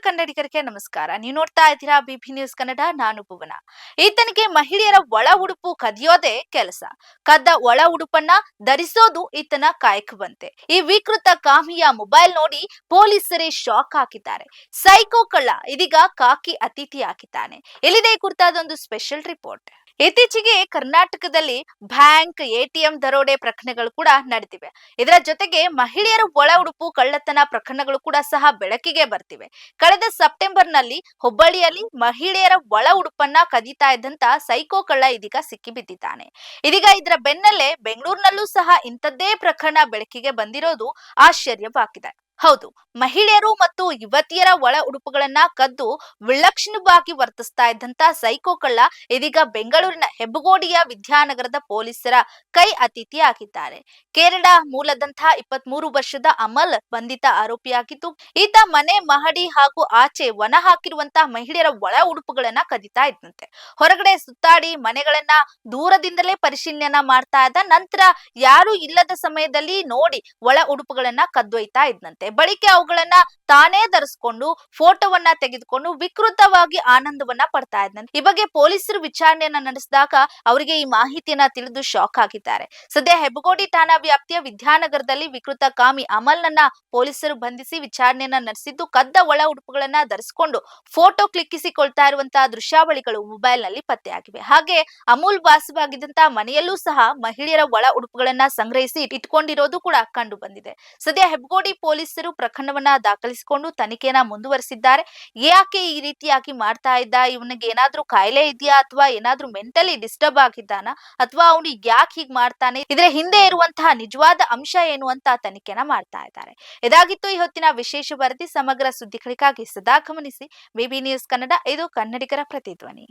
ಕನ್ನಡಿಗರಿಗೆ ನಮಸ್ಕಾರ. ನೀವು ನೋಡ್ತಾ ಇದ್ದೀರಾ ಬಿಬಿ ನ್ಯೂಸ್ ಕನ್ನಡ. ನಾನು ಭುವನ. ಈತನಿಗೆ ಮಹಿಳೆಯರ ಒಳ ಉಡುಪು ಕದಿಯೋದೇ ಕೆಲಸ. ಕದ್ದ ಒಳ ಉಡುಪನ್ನ ಧರಿಸೋದು ಈತನ ಕಾಯಕವಂತೆ. ಈ ವಿಕೃತ ಕಾಮಿಯ ಮೊಬೈಲ್ ನೋಡಿ ಪೊಲೀಸರೇ ಶಾಕ್ ಹಾಕಿದ್ದಾರೆ. ಸೈಕೋ ಕಳ್ಳ ಇದೀಗ ಕಾಕಿ ಅತಿಥಿ ಹಾಕಿದ್ದಾನೆ. ಇಲ್ಲಿದೆ ಈ ಕುರಿತಾದ ಒಂದು ಸ್ಪೆಷಲ್ ರಿಪೋರ್ಟ್. ಇತ್ತೀಚೆಗೆ ಕರ್ನಾಟಕದಲ್ಲಿ ಬ್ಯಾಂಕ್ ಎಟಿಎಂ ದರೋಡೆ ಪ್ರಕರಣಗಳು ಕೂಡ ನಡೆದಿವೆ. ಇದರ ಜೊತೆಗೆ ಮಹಿಳೆಯರ ಒಳ ಉಡುಪು ಕಳ್ಳತನ ಪ್ರಕರಣಗಳು ಕೂಡ ಸಹ ಬೆಳಕಿಗೆ ಬರ್ತಿವೆ. ಕಳೆದ ಸೆಪ್ಟೆಂಬರ್ನಲ್ಲಿ ಹುಬ್ಬಳ್ಳಿಯಲ್ಲಿ ಮಹಿಳೆಯರ ಒಳ ಉಡುಪನ್ನ ಕದೀತಾ ಇದ್ದಂತ ಸೈಕೋ ಕಳ್ಳ ಇದೀಗ ಸಿಕ್ಕಿಬಿದ್ದಿದ್ದಾನೆ. ಇದೀಗ ಇದರ ಬೆನ್ನಲ್ಲೇ ಬೆಂಗಳೂರಿನಲ್ಲೂ ಸಹ ಇಂಥದ್ದೇ ಪ್ರಕರಣ ಬೆಳಕಿಗೆ ಬಂದಿರೋದು ಆಶ್ಚರ್ಯವಾಗಿದೆ. ಹೌದು, ಮಹಿಳೆಯರು ಮತ್ತು ಯುವತಿಯರ ಒಳ ಉಡುಪುಗಳನ್ನ ಕದ್ದು ವಿಲಕ್ಷಣವಾಗಿ ವರ್ತಿಸ್ತಾ ಇದ್ದಂತ ಸೈಕೋ ಕಳ್ಳ ಇದೀಗ ಬೆಂಗಳೂರಿನ ಹೆಬ್ಬಗೋಡಿಯ ವಿದ್ಯಾನಗರದ ಪೊಲೀಸರ ಕೈ ಅತಿಥಿ ಆಗಿದ್ದಾರೆ. ಕೇರಳ ಮೂಲದಂತಹ 23 ವರ್ಷದ ಅಮಲ್ ಬಂಧಿತ ಆರೋಪಿಯಾಗಿದ್ದು, ಈತ ಮನೆ ಮಹಡಿ ಹಾಗೂ ಆಚೆ ವನ ಹಾಕಿರುವಂತಹ ಮಹಿಳೆಯರ ಒಳ ಉಡುಪುಗಳನ್ನ ಕದಿತಾ ಇದ್ದಂತೆ. ಹೊರಗಡೆ ಸುತ್ತಾಡಿ ಮನೆಗಳನ್ನ ದೂರದಿಂದಲೇ ಪರಿಶೀಲನೆ ಮಾಡ್ತಾ ಇದ್ದ ನಂತರ ಯಾರು ಇಲ್ಲದ ಸಮಯದಲ್ಲಿ ನೋಡಿ ಒಳ ಉಡುಪುಗಳನ್ನ ಕದ್ದೊಯ್ತಾ ಇದ್ದಂತೆ. ಬಳಿಕ ಅವುಗಳನ್ನ ತಾನೇ ಧರಿಸಿಕೊಂಡು ಫೋಟೋವನ್ನ ತೆಗೆದುಕೊಂಡು ವಿಕೃತವಾಗಿ ಆನಂದವನ್ನ ಪಡ್ತಾ ಇದ್ದಂತೆ. ಈ ಬಗ್ಗೆ ಪೊಲೀಸರು ವಿಚಾರಣೆಯನ್ನ ನಡೆಸಿದಾಗ ಅವರಿಗೆ ಈ ಮಾಹಿತಿಯನ್ನ ತಿಳಿದು ಶಾಕ್ ಆಗಿದ್ದಾರೆ. ಸದ್ಯ ಹೆಬ್ಬಗೋಡಿ ಠಾಣಾ ವ್ಯಾಪ್ತಿಯ ವಿದ್ಯಾನಗರದಲ್ಲಿ ವಿಕೃತ ಕಾಮಿ ಅಮಲ್ನನ್ನ ಪೊಲೀಸರು ಬಂಧಿಸಿ ವಿಚಾರಣೆಯನ್ನ ನಡೆಸಿದ್ದು, ಕದ್ದ ಒಳ ಉಡುಪುಗಳನ್ನ ಧರಿಸಿಕೊಂಡು ಫೋಟೋ ಕ್ಲಿಕ್ಕಿಸಿಕೊಳ್ತಾ ಇರುವಂತಹ ದೃಶ್ಯಾವಳಿಗಳು ಮೊಬೈಲ್ ನಲ್ಲಿ ಪತ್ತೆಯಾಗಿವೆ. ಹಾಗೆ ಅಮೂಲ್ ವಾಸವಾಗಿದ್ದಂತಹ ಮನೆಯಲ್ಲೂ ಸಹ ಮಹಿಳೆಯರ ಒಳ ಉಡುಪುಗಳನ್ನ ಸಂಗ್ರಹಿಸಿ ಇಟ್ಕೊಂಡಿರೋದು ಕೂಡ ಕಂಡು ಬಂದಿದೆ. ಸದ್ಯ ಹೆಬ್ಬಗೋಡಿ ಪೊಲೀಸರು ಪ್ರಕರಣವನ್ನ ದಾಖಲಿಸಿಕೊಂಡು ತನಿಖೆಯನ್ನ ಮುಂದುವರಿಸಿದ್ದಾರೆ. ಯಾಕೆ ಈ ರೀತಿಯಾಗಿ ಮಾಡ್ತಾ ಇದ್ದ, ಇವನಿಗೆ ಏನಾದ್ರೂ ಕಾಯಿಲೆ ಇದೆಯಾ ಅಥವಾ ಏನಾದ್ರೂ ಮೆಂಟಲಿ ಡಿಸ್ಟರ್ಬ್ ಆಗಿದ್ದಾನ ಅಥವಾ ಅವನು ಯಾಕೆ ಹೀಗೆ ಮಾಡ್ತಾನೆ, ಇದರ ಹಿಂದೆ ಇರುವಂತಹ ನಿಜವಾದ ಅಂಶ ಏನು ಅಂತ ತನಿಖೆನ ಮಾಡ್ತಾ ಇದ್ದಾರೆ. ಇದಾಗಿತ್ತು ಈ ಹೊತ್ತಿನ ವಿಶೇಷ ವರದಿ. ಸಮಗ್ರ ಸುದ್ದಿಗಳಿಗಾಗಿ ಸದಾ ಗಮನಿಸಿ ಬಿಬಿ ನ್ಯೂಸ್ ಕನ್ನಡ. ಇದು ಕನ್ನಡಿಗರ ಪ್ರತಿಧ್ವನಿ.